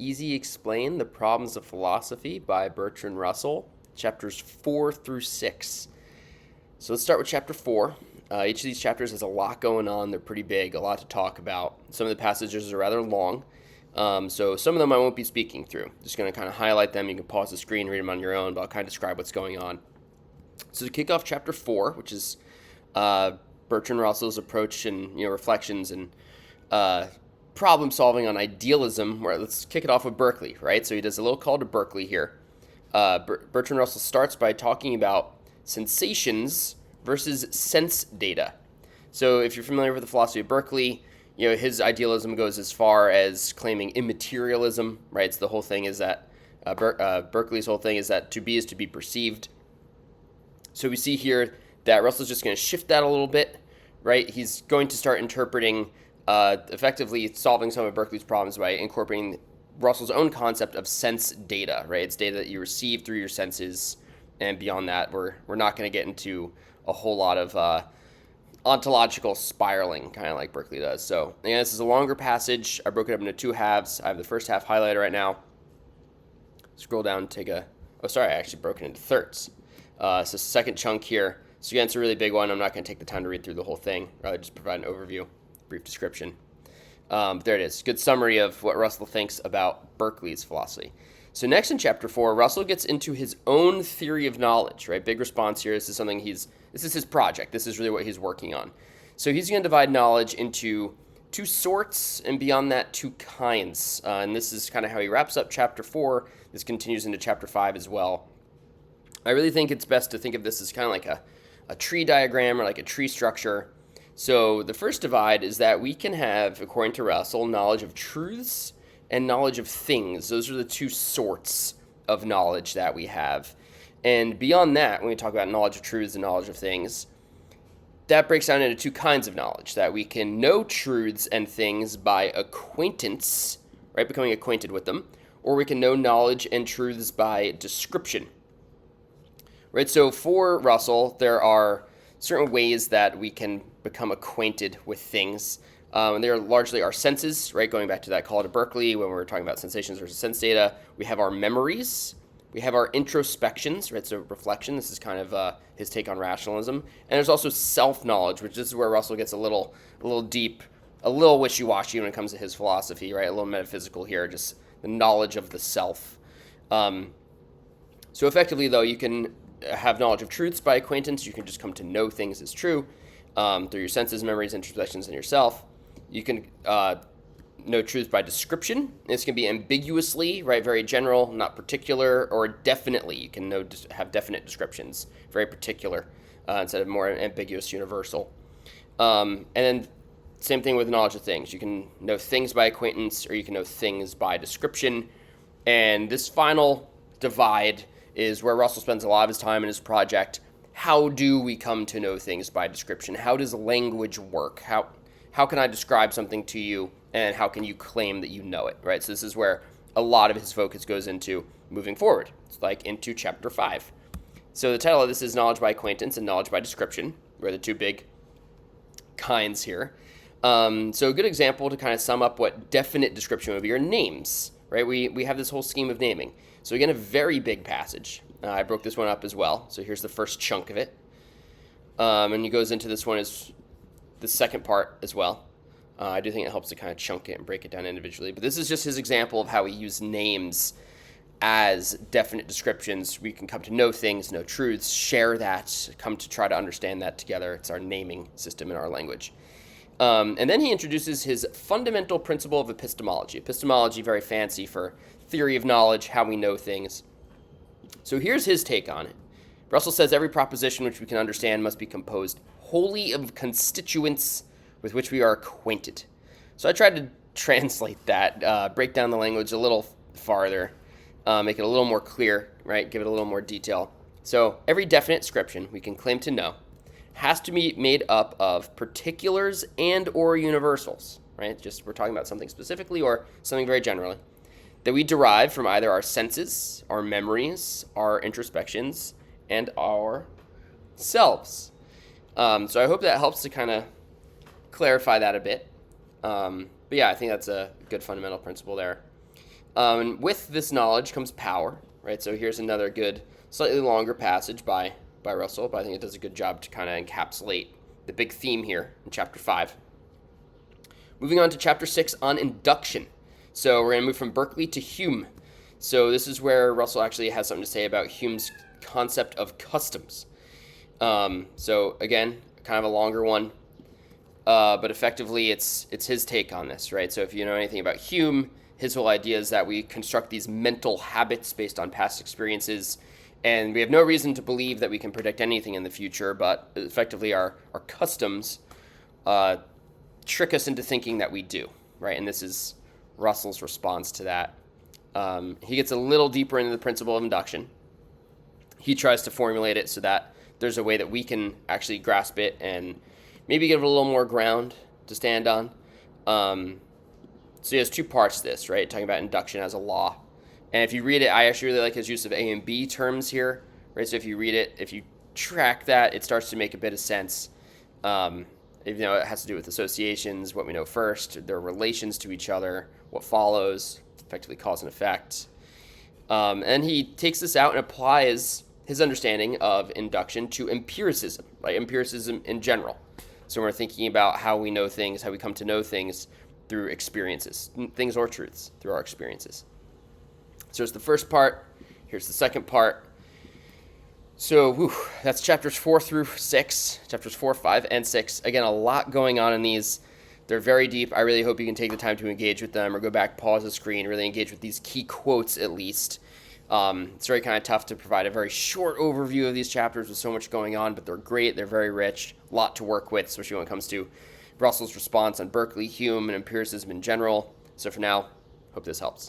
Easy Explain the Problems of Philosophy by Bertrand Russell, chapters 4 through 6. So let's start with chapter 4. Each of these chapters has a lot going on. They're pretty big, a lot to talk about. Some of the passages are rather long, so some of them I won't be speaking through. Just going to kind of highlight them. You can pause the screen, read them on your own, but I'll kind of describe what's going on. So to kick off chapter 4, which is Bertrand Russell's approach and reflections and problem solving on idealism. Where let's kick it off with Berkeley, right? So he does a little call to Berkeley here. Bertrand Russell starts by talking about sensations versus sense data. So if you're familiar with the philosophy of Berkeley, his idealism goes as far as claiming immaterialism, right? So the whole thing is that Berkeley's whole thing is that to be is to be perceived. So we see here that Russell's just going to shift that a little bit, right? He's going to start interpreting, effectively solving some of Berkeley's problems by incorporating Russell's own concept of sense data, right? It's data that you receive through your senses, and beyond that, we're not going to get into a whole lot of ontological spiraling, kind of like Berkeley does. So again, this is a longer passage. I broke it up into two halves. I have the first half highlighted right now. Scroll down and take I actually broke it into thirds. So second chunk here. So again, it's a really big one. I'm not going to take the time to read through the whole thing. Rather just provide an overview, brief description. There it is. Good summary of what Russell thinks about Berkeley's philosophy. So next in chapter 4, Russell gets into his own theory of knowledge, right? Big response here. This is his project. This is really what he's working on. So he's going to divide knowledge into two sorts, and beyond that, two kinds. And this is kind of how he wraps up chapter 4. This continues into chapter 5 as well. I really think it's best to think of this as kind of like a tree diagram or like a tree structure. So the first divide is that we can have, according to Russell, knowledge of truths and knowledge of things. Those are the two sorts of knowledge that we have. And beyond that, when we talk about knowledge of truths and knowledge of things, that breaks down into two kinds of knowledge, that we can know truths and things by acquaintance, right, becoming acquainted with them, or we can know knowledge and truths by description. Right, so for Russell, there are certain ways that we can become acquainted with things. And they are largely our senses, right? Going back to that call to Berkeley when we were talking about sensations versus sense data. We have our memories. We have our introspections, right? So reflection. This is kind of his take on rationalism. And there's also self-knowledge, which is where Russell gets a little deep, a little wishy-washy when it comes to his philosophy, right? A little metaphysical here, just the knowledge of the self. So effectively, though, you can have knowledge of truths by acquaintance. You can just come to know things as true through your senses, memories, introspections, and yourself. You can know truths by description. This can be ambiguously, right, very general, not particular, or definitely. You can have definite descriptions, very particular, instead of more ambiguous, universal. And then same thing with knowledge of things. You can know things by acquaintance, or you can know things by description. And this final divide is where Russell spends a lot of his time in his project. How do we come to know things by description? How does language work? How can I describe something to you, and how can you claim that you know it, right? So this is where a lot of his focus goes into moving forward. It's like into chapter 5. So the title of this is Knowledge by Acquaintance and Knowledge by Description. We're the two big kinds here. So a good example to kind of sum up what definite description would be are names, right? We have this whole scheme of naming. So again, a very big passage. I broke this one up as well. So here's the first chunk of it. And he goes into this one as the second part as well. I do think it helps to kind of chunk it and break it down individually. But this is just his example of how he used names as definite descriptions. We can come to know things, know truths, share that, come to try to understand that together. It's our naming system in our language. And then he introduces his fundamental principle of epistemology. Epistemology, very fancy for theory of knowledge, how we know things. So here's his take on it. Russell says every proposition which we can understand must be composed wholly of constituents with which we are acquainted. So I tried to translate that, break down the language a little farther, make it a little more clear, right? Give it a little more detail. So every definite description we can claim to know has to be made up of particulars and or universals, right? Just we're talking about something specifically or something very generally that we derive from either our senses, our memories, our introspections, and our selves. So I hope that helps to kind of clarify that a bit. But yeah, I think that's a good fundamental principle there. And with this knowledge comes power, right? So here's another good, slightly longer passage by Russell, but I think it does a good job to kind of encapsulate the big theme here in chapter 5. Moving on to chapter 6 on induction. So we're going to move from Berkeley to Hume. So this is where Russell actually has something to say about Hume's concept of customs. So again, kind of a longer one, but effectively it's his take on this, right? So if you know anything about Hume, his whole idea is that we construct these mental habits based on past experiences, and we have no reason to believe that we can predict anything in the future, but effectively our customs trick us into thinking that we do, right? And this is Russell's response to that. He gets a little deeper into the principle of induction. He tries to formulate it so that there's a way that we can actually grasp it and maybe give it a little more ground to stand on. So he has two parts to this, right? Talking about induction as a law. And if you read it, I actually really like his use of A and B terms here, right? So if you read it, if you track that, it starts to make a bit of sense. Even though it has to do with associations, what we know first, their relations to each other, what follows, effectively cause and effect. And he takes this out and applies his understanding of induction to empiricism, right? Empiricism in general. So we're thinking about how we know things, how we come to know things through experiences, things or truths through our experiences. So there's the first part. Here's the second part. So that's chapters 4 through 6, chapters 4, 5, and 6. Again, a lot going on in these. They're very deep. I really hope you can take the time to engage with them or go back, pause the screen, really engage with these key quotes at least. It's very kind of tough to provide a very short overview of these chapters with so much going on, but they're great. They're very rich. A lot to work with, especially when it comes to Russell's response on Berkeley, Hume, and empiricism in general. So for now, hope this helps.